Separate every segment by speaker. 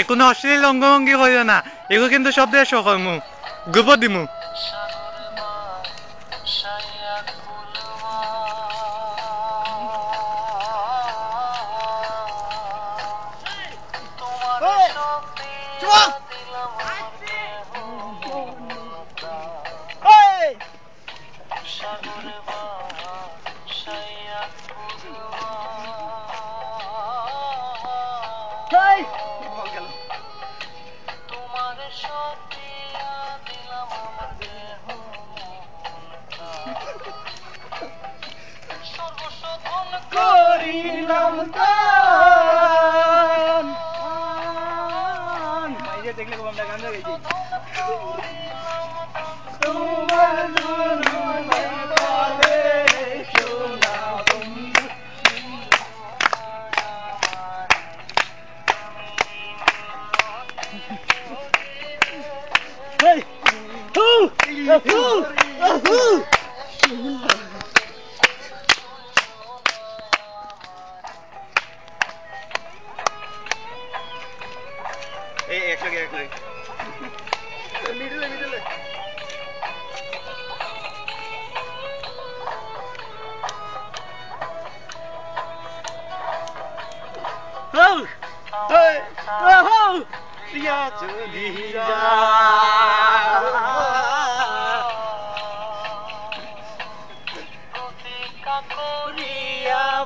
Speaker 1: কোনো অশ্লীল অঙ্গভঙ্গি করিও না, এগুলো কিন্তু সব দিয়ে শখ হয় মু গ্রুপও দিমু।
Speaker 2: দেখলে আমরা গান গাইছি।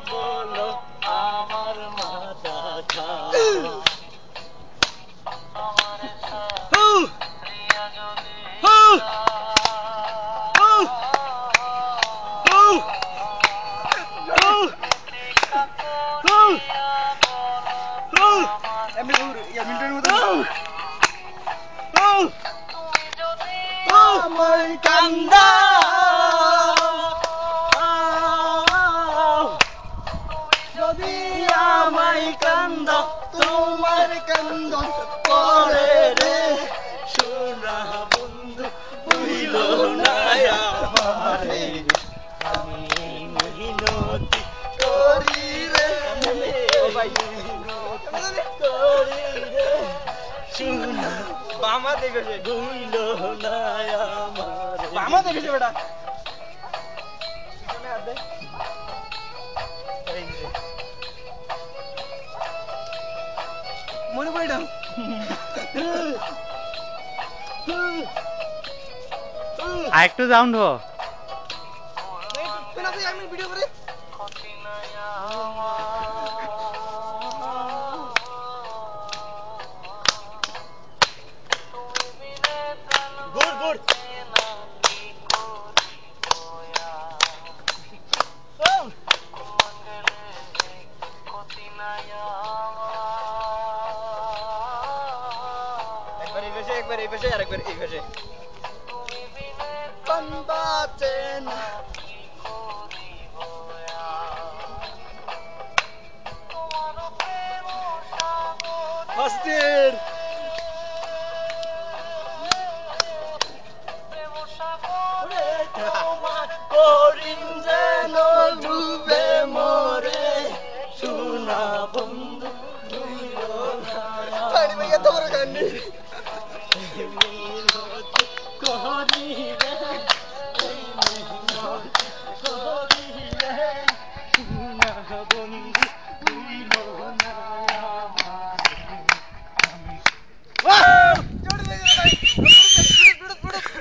Speaker 2: বলো আমার মাথা আমার কান্দা যদি আমায় কান্দ তোমার কান্দন পরে রে সোনা বন্ধু বুঝল না আমারে আমি মিনতি করি রে করি রে সোনা বামা দেখেছে বুঝল না আমার বামা দেখেছে বেটা পিছনে হাত দে মনে পড়ে দাও
Speaker 1: আরেকটু সাউন্ড হো
Speaker 2: আমি ভিডিও করে গুড গুড একবার এই পাশে আরেকবার এই পাশে বাঁচে না হাস্তের করিম যেন ডুবে মরে সোনা বন্ধু পানি ভাইয়া তোমার কান্দি বন্ধু